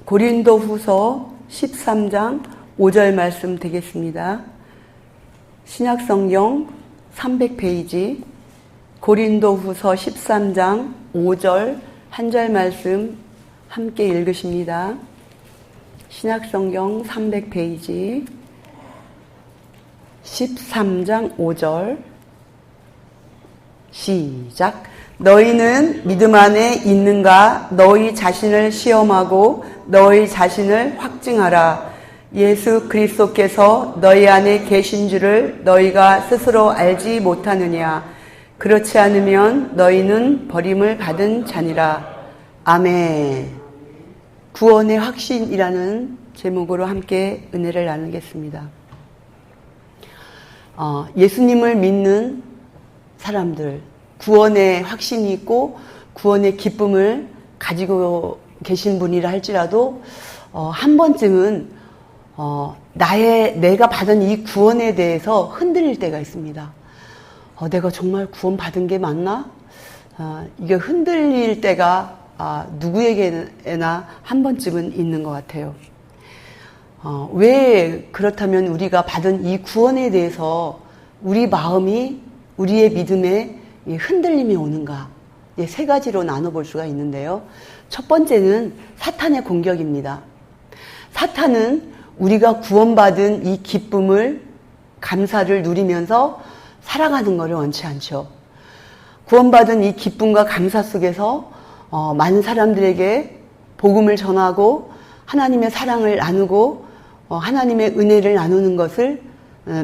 고린도후서 13장 5절 말씀 되겠습니다. 신약성경 300페이지 고린도후서 13장 5절 한 절 말씀 함께 읽으십니다. 신약성경 300페이지 13장 5절 시작. 너희는 믿음 안에 있는가? 너희 자신을 시험하고 너희 자신을 확증하라. 예수 그리스도께서 너희 안에 계신 줄을 너희가 스스로 알지 못하느냐? 그렇지 않으면 너희는 버림을 받은 자니라. 아멘. 구원의 확신이라는 제목으로 함께 은혜를 나누겠습니다. 예수님을 믿는 사람들, 구원의 확신이 있고 구원의 기쁨을 가지고 계신 분이라 할지라도 한 번쯤은 내가 받은 이 구원에 대해서 흔들릴 때가 있습니다. 내가 정말 구원 받은 게 맞나? 이게 흔들릴 때가 누구에게나 한 번쯤은 있는 것 같아요. 왜 그렇다면 우리가 받은 이 구원에 대해서 우리 마음이, 우리의 믿음에 흔들림이 오는가? 세 가지로 나눠볼 수가 있는데요. 첫 번째는 사탄의 공격입니다. 사탄은 우리가 구원받은 이 기쁨을, 감사를 누리면서 살아가는 것을 원치 않죠. 구원받은 이 기쁨과 감사 속에서 많은 사람들에게 복음을 전하고 하나님의 사랑을 나누고 하나님의 은혜를 나누는 것을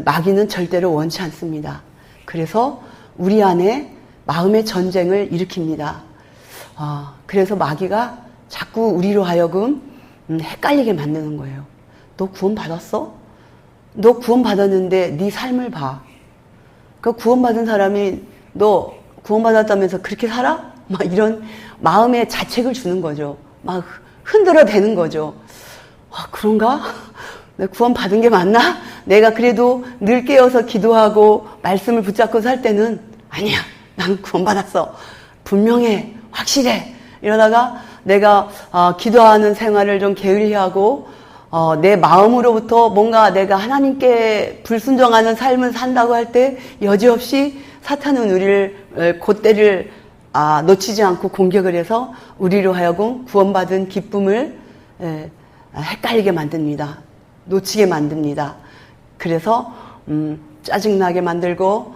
마귀는 절대로 원치 않습니다. 그래서 우리 안에 마음의 전쟁을 일으킵니다. 그래서 마귀가 자꾸 우리로 하여금 헷갈리게 만드는 거예요. 너 구원 받았어? 너 구원 받았는데 네 삶을 봐. 그 구원받은 사람이 너 구원 받았다면서 그렇게 살아? 막 이런 마음의 자책을 주는 거죠. 막 흔들어 대는 거죠. 그런가? 내가 구원 받은 게 맞나? 내가 그래도 늘 깨어서 기도하고 말씀을 붙잡고 살 때는 아니야. 난 구원 받았어. 분명해. 확실해. 이러다가 내가 기도하는 생활을 좀 게을리하고 내 마음으로부터 뭔가 내가 하나님께 불순종하는 삶을 산다고 할 때 여지없이 사탄은 우리를 곧대를 놓치지 않고 공격을 해서 우리로 하여금 구원받은 기쁨을 헷갈리게 만듭니다. 놓치게 만듭니다. 그래서 짜증나게 만들고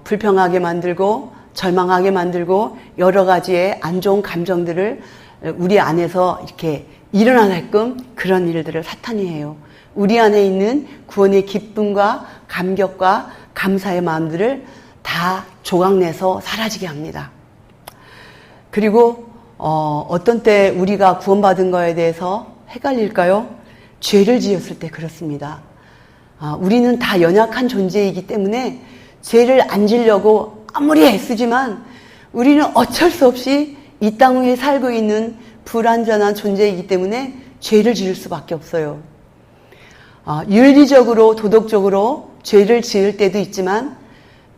불평하게 만들고 절망하게 만들고 여러 가지의 안 좋은 감정들을 우리 안에서 이렇게 일어나게끔 그런 일들을 사탄이 해요. 우리 안에 있는 구원의 기쁨과 감격과 감사의 마음들을 다 조각내서 사라지게 합니다. 그리고 어떤 때 우리가 구원받은 거에 대해서 헷갈릴까요? 죄를 지었을 때 그렇습니다. 우리는 다 연약한 존재이기 때문에 죄를 안 지려고 아무리 애쓰지만 우리는 어쩔 수 없이 이 땅 위에 살고 있는 불완전한 존재이기 때문에 죄를 지을 수밖에 없어요. 윤리적으로 도덕적으로 죄를 지을 때도 있지만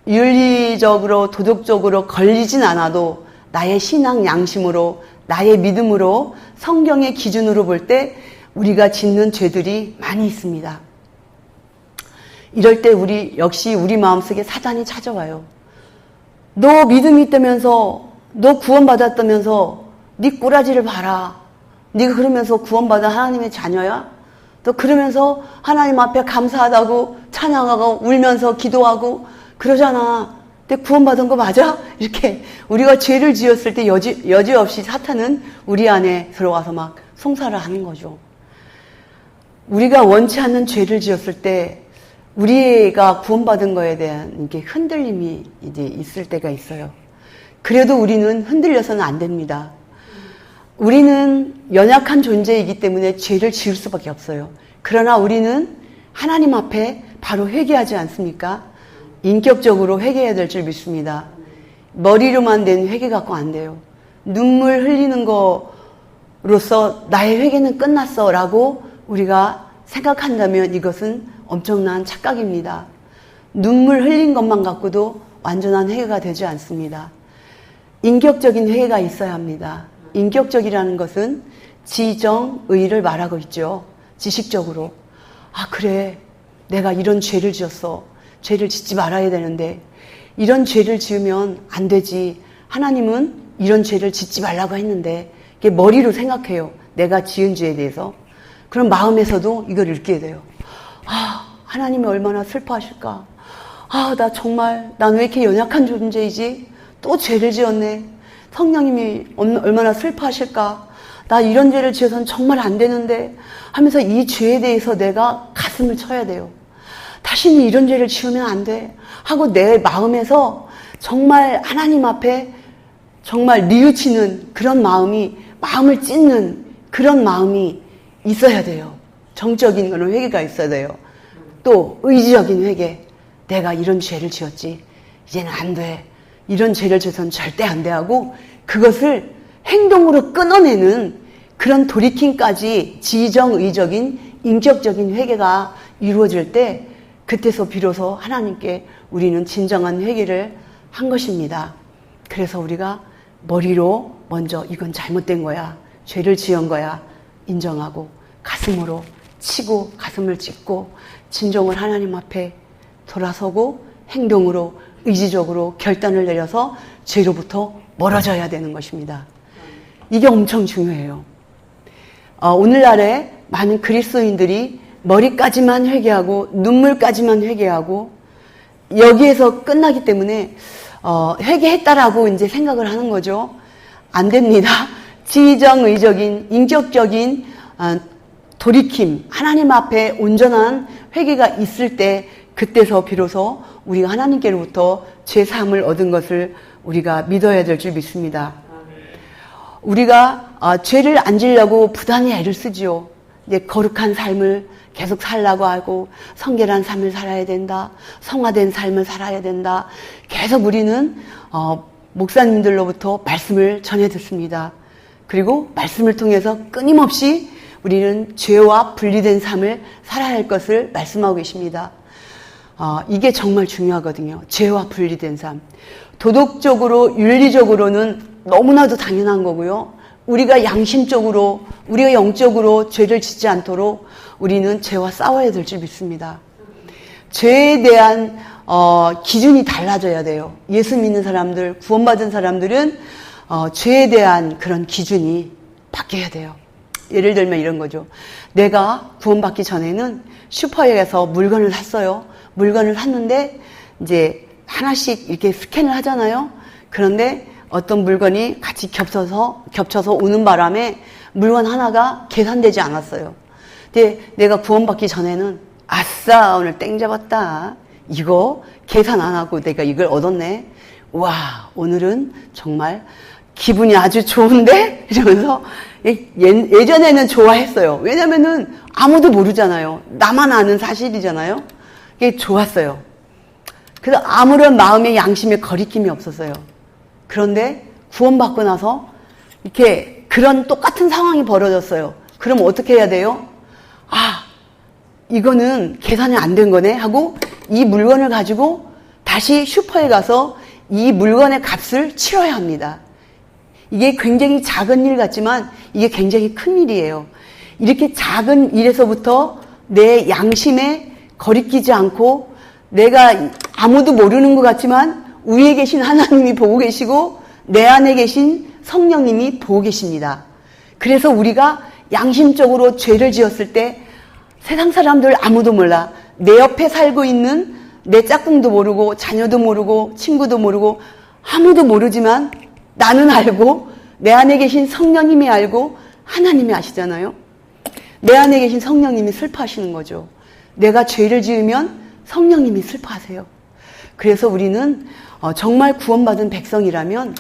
윤리적으로 도덕적으로 걸리진 않아도 나의 신앙 양심으로 나의 믿음으로 성경의 기준으로 볼 때 우리가 짓는 죄들이 많이 있습니다. 이럴 때 역시 우리 마음속에 사단이 찾아와요. 너 믿음이 있다면서, 너 구원받았다면서 네 꼬라지를 봐라. 네가 그러면서 구원받은 하나님의 자녀야? 너 그러면서 하나님 앞에 감사하다고 찬양하고 울면서 기도하고 그러잖아. 내 구원받은 거 맞아? 이렇게 우리가 죄를 지었을 때 여지없이 사탄은 우리 안에 들어와서 막 송사를 하는 거죠. 우리가 원치 않는 죄를 지었을 때 우리가 구원받은 거에 대한 이게 흔들림이 이제 있을 때가 있어요. 그래도 우리는 흔들려서는 안 됩니다. 우리는 연약한 존재이기 때문에 죄를 지을 수밖에 없어요. 그러나 우리는 하나님 앞에 바로 회개하지 않습니까? 인격적으로 회개해야 될 줄 믿습니다. 머리로만 된 회개 갖고 안 돼요. 눈물 흘리는 거로서 나의 회개는 끝났어 라고 우리가 생각한다면 이것은 엄청난 착각입니다. 눈물 흘린 것만 갖고도 완전한 회개가 되지 않습니다. 인격적인 회개가 있어야 합니다. 인격적이라는 것은 지정의를 말하고 있죠. 지식적으로. 아, 그래. 내가 이런 죄를 지었어. 죄를 짓지 말아야 되는데 이런 죄를 지으면 안 되지. 하나님은 이런 죄를 짓지 말라고 했는데 이게 머리로 생각해요. 내가 지은 죄에 대해서. 그럼 마음에서도 이걸 읽게 돼요. 아, 하나님이 얼마나 슬퍼하실까. 아, 난 왜 이렇게 연약한 존재이지? 또 죄를 지었네. 성령님이 얼마나 슬퍼하실까. 나 이런 죄를 지어서는 정말 안 되는데 하면서 이 죄에 대해서 내가 가슴을 쳐야 돼요. 다시는 이런 죄를 지으면 안 돼 하고 내 마음에서 정말 하나님 앞에 정말 뉘우치는 그런 마음을 찢는 그런 마음이 있어야 돼요. 정적인 그런 회개가 있어야 돼요. 또 의지적인 회개. 내가 이런 죄를 지었지. 이제는 안 돼. 이런 죄를 지어서는 절대 안 돼 하고 그것을 행동으로 끊어내는 그런 돌이킴까지 지정의적인 인격적인 회개가 이루어질 때 그때서 비로소 하나님께 우리는 진정한 회개를 한 것입니다. 그래서 우리가 머리로 먼저 이건 잘못된 거야. 죄를 지은 거야. 인정하고 가슴으로 치고 가슴을 찢고 진정을 하나님 앞에 돌아서고 행동으로 의지적으로 결단을 내려서 죄로부터 멀어져야 되는 것입니다. 이게 엄청 중요해요. 오늘날에 많은 그리스도인들이 머리까지만 회개하고 눈물까지만 회개하고 여기에서 끝나기 때문에 회개했다라고 이제 생각을 하는 거죠. 안 됩니다. 지정의적인 인격적인 돌이킴, 하나님 앞에 온전한 회개가 있을 때 그때서 비로소 우리가 하나님께로부터 죄사함을 얻은 것을 우리가 믿어야 될 줄 믿습니다. 우리가 죄를 안 지려고 부단히 애를 쓰지요. 이제 거룩한 삶을 계속 살라고 하고 성결한 삶을 살아야 된다. 성화된 삶을 살아야 된다. 계속 우리는 목사님들로부터 말씀을 전해 듣습니다. 그리고 말씀을 통해서 끊임없이 우리는 죄와 분리된 삶을 살아야 할 것을 말씀하고 계십니다. 이게 정말 중요하거든요. 죄와 분리된 삶. 도덕적으로 윤리적으로는 너무나도 당연한 거고요. 우리가 양심적으로 우리가 영적으로 죄를 짓지 않도록 우리는 죄와 싸워야 될 줄 믿습니다. 죄에 대한 기준이 달라져야 돼요. 예수 믿는 사람들, 구원받은 사람들은 죄에 대한 그런 기준이 바뀌어야 돼요. 예를 들면 이런 거죠. 내가 구원받기 전에는 슈퍼에 가서 물건을 샀어요. 물건을 샀는데 이제 하나씩 이렇게 스캔을 하잖아요. 그런데 어떤 물건이 같이 겹쳐서 오는 바람에 물건 하나가 계산되지 않았어요. 근데 내가 구원받기 전에는 아싸 오늘 땡 잡았다. 이거 계산 안 하고 내가 이걸 얻었네. 와 오늘은 정말 기분이 아주 좋은데? 이러면서 예전에는 좋아했어요. 왜냐면은 아무도 모르잖아요. 나만 아는 사실이잖아요. 이게 좋았어요. 그래서 아무런 마음의 양심에 거리낌이 없었어요. 그런데 구원받고 나서 이렇게 그런 똑같은 상황이 벌어졌어요. 그럼 어떻게 해야 돼요? 아, 이거는 계산이 안 된 거네 하고 이 물건을 가지고 다시 슈퍼에 가서 이 물건의 값을 치러야 합니다. 이게 굉장히 작은 일 같지만 이게 굉장히 큰 일이에요. 이렇게 작은 일에서부터 내 양심에 거리끼지 않고 내가 아무도 모르는 것 같지만 위에 계신 하나님이 보고 계시고 내 안에 계신 성령님이 보고 계십니다. 그래서 우리가 양심적으로 죄를 지었을 때 세상 사람들 아무도 몰라. 내 옆에 살고 있는 내 짝꿍도 모르고 자녀도 모르고 친구도 모르고 아무도 모르지만 나는 알고 내 안에 계신 성령님이 알고 하나님이 아시잖아요. 내 안에 계신 성령님이 슬퍼하시는 거죠. 내가 죄를 지으면 성령님이 슬퍼하세요. 그래서 우리는 정말 구원받은 백성이라면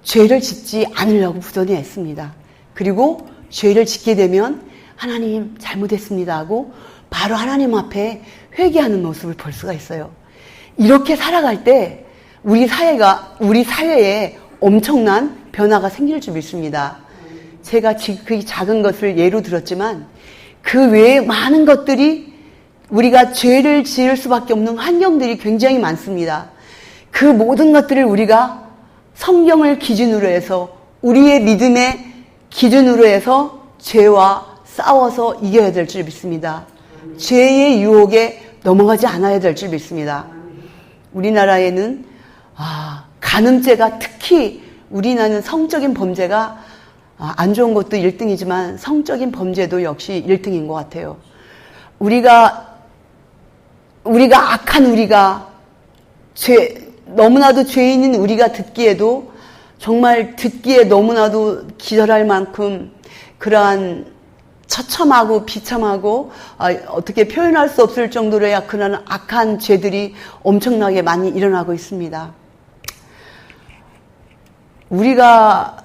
죄를 짓지 않으려고 부단히 애씁니다. 그리고 죄를 짓게 되면 하나님 잘못했습니다 하고 바로 하나님 앞에 회개하는 모습을 볼 수가 있어요. 이렇게 살아갈 때 우리 사회에 엄청난 변화가 생길 줄 믿습니다. 제가 지금 그 작은 것을 예로 들었지만 그 외에 많은 것들이 우리가 죄를 지을 수밖에 없는 환경들이 굉장히 많습니다. 그 모든 것들을 우리가 성경을 기준으로 해서 우리의 믿음의 기준으로 해서 죄와 싸워서 이겨야 될 줄 믿습니다. 죄의 유혹에 넘어가지 않아야 될 줄 믿습니다. 우리나라에는 간음죄가 특히 우리나라는 성적인 범죄가 안 좋은 것도 1등이지만 성적인 범죄도 역시 1등인 것 같아요. 우리가 악한 우리가 너무나도 죄인인 우리가 듣기에도 정말 듣기에 너무나도 기절할 만큼 그러한 처참하고 비참하고 어떻게 표현할 수 없을 정도로야 그런 악한 죄들이 엄청나게 많이 일어나고 있습니다. 우리가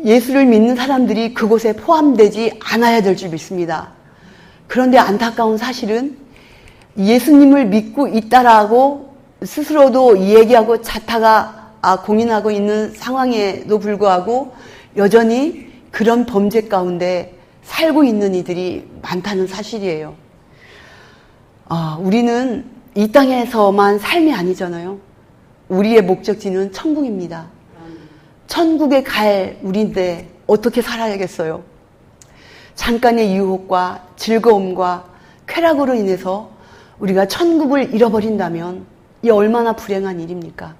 예수를 믿는 사람들이 그곳에 포함되지 않아야 될 줄 믿습니다. 그런데 안타까운 사실은 예수님을 믿고 있다라고 스스로도 얘기하고 자타가 공인하고 있는 상황에도 불구하고 여전히 그런 범죄 가운데 살고 있는 이들이 많다는 사실이에요. 우리는 이 땅에서만 삶이 아니잖아요. 우리의 목적지는 천국입니다. 천국에 갈 우리인데 어떻게 살아야겠어요? 잠깐의 유혹과 즐거움과 쾌락으로 인해서 우리가 천국을 잃어버린다면 이 얼마나 불행한 일입니까?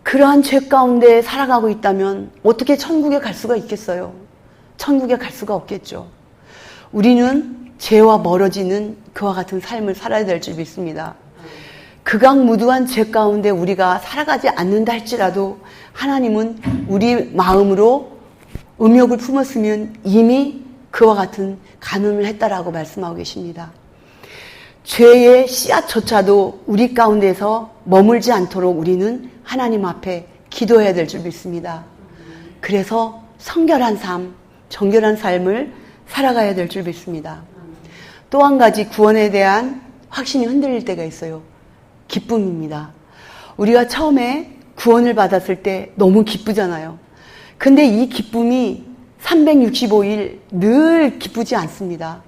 그러한 죄 가운데 살아가고 있다면 어떻게 천국에 갈 수가 있겠어요? 천국에 갈 수가 없겠죠. 우리는 죄와 멀어지는 그와 같은 삶을 살아야 될 줄 믿습니다. 극악무도한 죄 가운데 우리가 살아가지 않는다 할지라도 하나님은 우리 마음으로 음욕을 품었으면 이미 그와 같은 간음을 했다라고 말씀하고 계십니다. 죄의 씨앗조차도 우리 가운데서 머물지 않도록 우리는 하나님 앞에 기도해야 될 줄 믿습니다. 그래서 성결한 삶, 정결한 삶을 살아가야 될 줄 믿습니다. 또 한 가지 구원에 대한 확신이 흔들릴 때가 있어요. 기쁨입니다. 우리가 처음에 구원을 받았을 때 너무 기쁘잖아요. 근데 이 기쁨이 365일 늘 기쁘지 않습니다.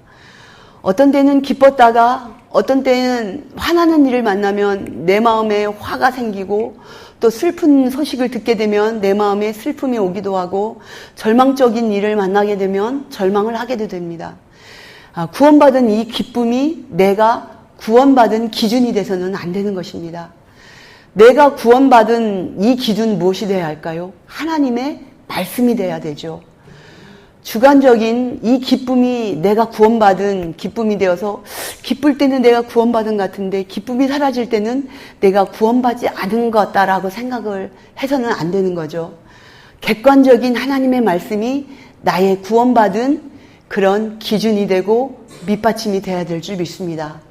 어떤 때는 기뻤다가 어떤 때는 화나는 일을 만나면 내 마음에 화가 생기고 또 슬픈 소식을 듣게 되면 내 마음에 슬픔이 오기도 하고 절망적인 일을 만나게 되면 절망을 하게도 됩니다. 구원받은 이 기쁨이 내가 구원받은 기준이 돼서는 안 되는 것입니다. 내가 구원받은 이 기준 무엇이 되어야 할까요? 하나님의 말씀이 돼야 되죠. 주관적인 이 기쁨이 내가 구원받은 기쁨이 되어서 기쁠 때는 내가 구원받은 것 같은데 기쁨이 사라질 때는 내가 구원받지 않은 것 같다라고 생각을 해서는 안 되는 거죠. 객관적인 하나님의 말씀이 나의 구원받은 그런 기준이 되고 밑받침이 돼야 될 줄 믿습니다.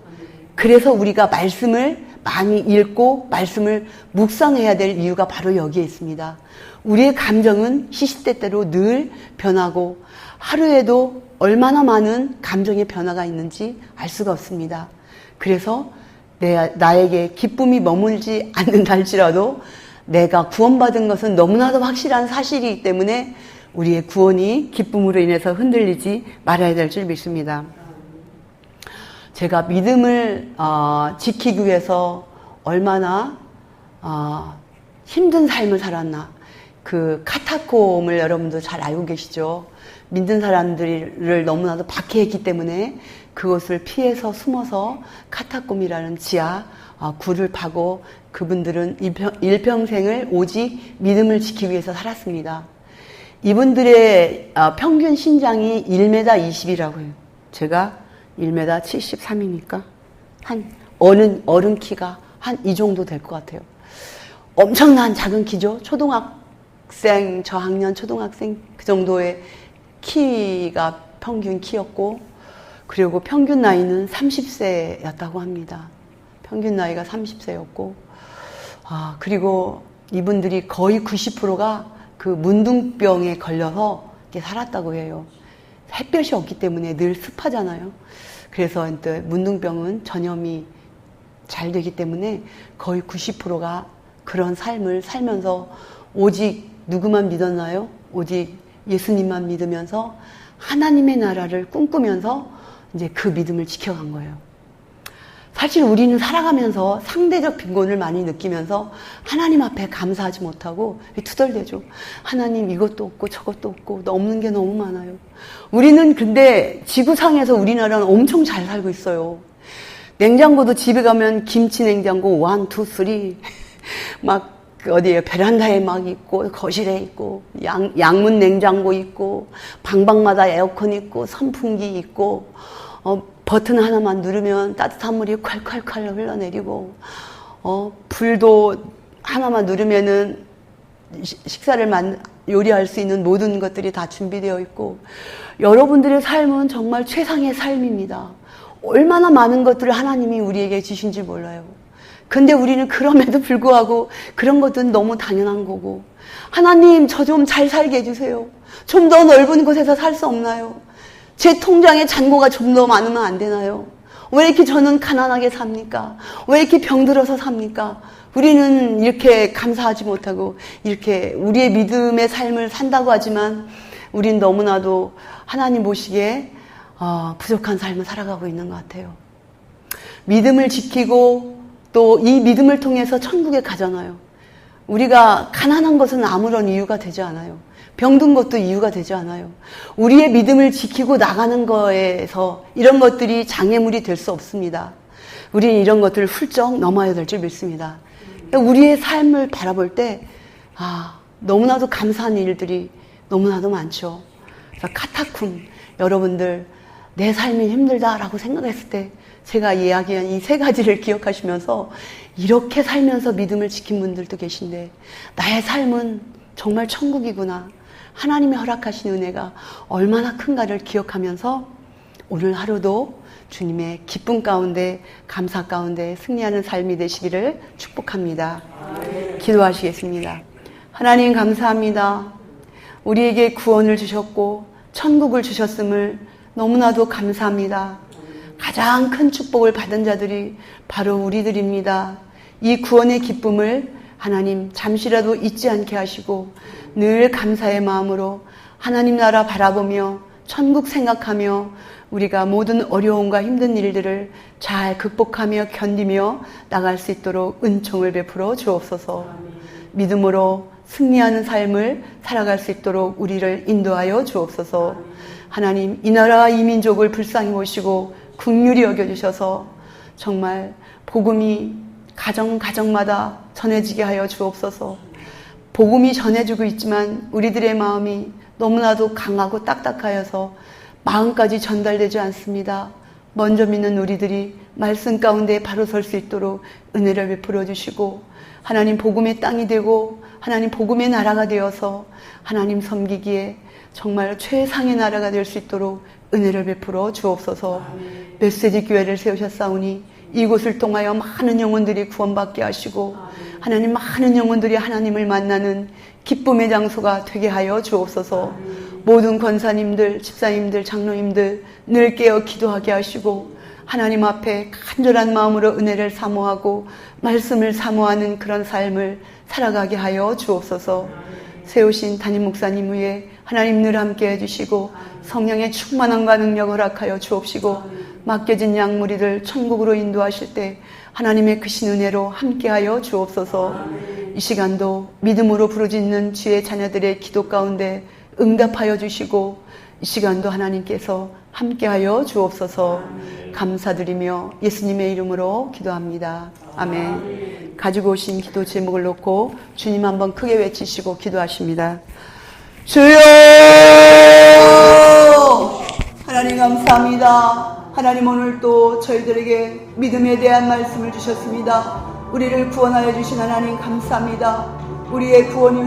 그래서 우리가 말씀을 많이 읽고 말씀을 묵상해야 될 이유가 바로 여기에 있습니다. 우리의 감정은 시시때때로 늘 변하고 하루에도 얼마나 많은 감정의 변화가 있는지 알 수가 없습니다. 그래서 나에게 기쁨이 머물지 않는다 할지라도 내가 구원받은 것은 너무나도 확실한 사실이기 때문에 우리의 구원이 기쁨으로 인해서 흔들리지 말아야 될 줄 믿습니다. 제가 믿음을 지키기 위해서 얼마나 힘든 삶을 살았나. 그 카타콤을 여러분도 잘 알고 계시죠. 믿는 사람들을 너무나도 박해했기 때문에 그것을 피해서 숨어서 카타콤이라는 지하 굴을 파고 그분들은 일평생을 오직 믿음을 지키기 위해서 살았습니다. 이분들의 평균 신장이 1m 20이라고 해요. 제가 1m 73이니까 한 어른 키가 한 이 정도 될 것 같아요. 엄청난 작은 키죠. 저학년 초등학생 그 정도의 키가 평균 키였고, 그리고 평균 나이는 30세였다고 합니다. 평균 나이가 30세였고, 그리고 이분들이 거의 90%가 그 문둥병에 걸려서 이렇게 살았다고 해요. 햇볕이 없기 때문에 늘 습하잖아요. 그래서 문둥병은 전염이 잘 되기 때문에 거의 90%가 그런 삶을 살면서 오직 누구만 믿었나요? 오직 예수님만 믿으면서 하나님의 나라를 꿈꾸면서 이제 그 믿음을 지켜간 거예요. 사실 우리는 살아가면서 상대적 빈곤을 많이 느끼면서 하나님 앞에 감사하지 못하고 투덜대죠. 하나님 이것도 없고 저것도 없고 없는 게 너무 많아요. 우리는 근데 지구상에서 우리나라는 엄청 잘 살고 있어요. 냉장고도 집에 가면 김치 냉장고 1, 2, 3 막 어디에 베란다에 막 있고 거실에 있고 양문 냉장고 있고 방방마다 에어컨 있고 선풍기 있고 버튼 하나만 누르면 따뜻한 물이 콸콸콸 흘러내리고 불도 하나만 누르면은 식사를 요리할 수 있는 모든 것들이 다 준비되어 있고 여러분들의 삶은 정말 최상의 삶입니다. 얼마나 많은 것들을 하나님이 우리에게 주신지 몰라요. 근데 우리는 그럼에도 불구하고 그런 것들은 너무 당연한 거고 하나님 저 좀 잘 살게 해주세요. 좀 더 넓은 곳에서 살 수 없나요? 제 통장에 잔고가 좀 더 많으면 안 되나요? 왜 이렇게 저는 가난하게 삽니까? 왜 이렇게 병들어서 삽니까? 우리는 이렇게 감사하지 못하고 이렇게 우리의 믿음의 삶을 산다고 하지만 우린 너무나도 하나님 보시기에 부족한 삶을 살아가고 있는 것 같아요. 믿음을 지키고 또 이 믿음을 통해서 천국에 가잖아요. 우리가 가난한 것은 아무런 이유가 되지 않아요. 병든 것도 이유가 되지 않아요. 우리의 믿음을 지키고 나가는 거에서 이런 것들이 장애물이 될 수 없습니다. 우리는 이런 것들을 훌쩍 넘어야 될 줄 믿습니다. 우리의 삶을 바라볼 때 너무나도 감사한 일들이 너무나도 많죠. 그래서 카타쿰 여러분들 내 삶이 힘들다라고 생각했을 때 제가 이야기한 이 3가지를 기억하시면서 이렇게 살면서 믿음을 지킨 분들도 계신데 나의 삶은 정말 천국이구나. 하나님이 허락하신 은혜가 얼마나 큰가를 기억하면서 오늘 하루도 주님의 기쁨 가운데 감사 가운데 승리하는 삶이 되시기를 축복합니다. 기도하시겠습니다. 하나님 감사합니다. 우리에게 구원을 주셨고 천국을 주셨음을 너무나도 감사합니다. 가장 큰 축복을 받은 자들이 바로 우리들입니다. 이 구원의 기쁨을 하나님 잠시라도 잊지 않게 하시고 늘 감사의 마음으로 하나님 나라 바라보며 천국 생각하며 우리가 모든 어려움과 힘든 일들을 잘 극복하며 견디며 나갈 수 있도록 은총을 베풀어 주옵소서. 믿음으로 승리하는 삶을 살아갈 수 있도록 우리를 인도하여 주옵소서. 하나님 이 나라와 이 민족을 불쌍히 보시고 긍휼히 여겨주셔서 정말 복음이 가정마다 전해지게 하여 주옵소서. 복음이 전해지고 있지만 우리들의 마음이 너무나도 강하고 딱딱하여서 마음까지 전달되지 않습니다. 먼저 믿는 우리들이 말씀 가운데 바로 설 수 있도록 은혜를 베풀어 주시고 하나님 복음의 땅이 되고 하나님 복음의 나라가 되어서 하나님 섬기기에 정말 최상의 나라가 될 수 있도록 은혜를 베풀어 주옵소서. 메시지 교회를 세우셨사오니 이곳을 통하여 많은 영혼들이 구원받게 하시고 하나님 많은 영혼들이 하나님을 만나는 기쁨의 장소가 되게 하여 주옵소서. 모든 권사님들, 집사님들, 장로님들 늘 깨어 기도하게 하시고 하나님 앞에 간절한 마음으로 은혜를 사모하고 말씀을 사모하는 그런 삶을 살아가게 하여 주옵소서. 세우신 담임 목사님 위에 하나님 늘 함께 해주시고 성령의 충만함과 능력을 허락하여 주옵시고 맡겨진 양무리를 천국으로 인도하실 때 하나님의 크신 은혜로 함께하여 주옵소서. 이 시간도 믿음으로 부르짖는 주의 자녀들의 기도 가운데 응답하여 주시고 이 시간도 하나님께서 함께하여 주옵소서. 감사드리며 예수님의 이름으로 기도합니다. 아멘. 가지고 오신 기도 제목을 놓고 주님 한번 크게 외치시고 기도하십니다. 주여! 하나님 감사합니다. 하나님 오늘 또 저희들에게 믿음에 대한 말씀을 주셨습니다. 우리를 구원하여 주신 하나님 감사합니다. 우리의 구원이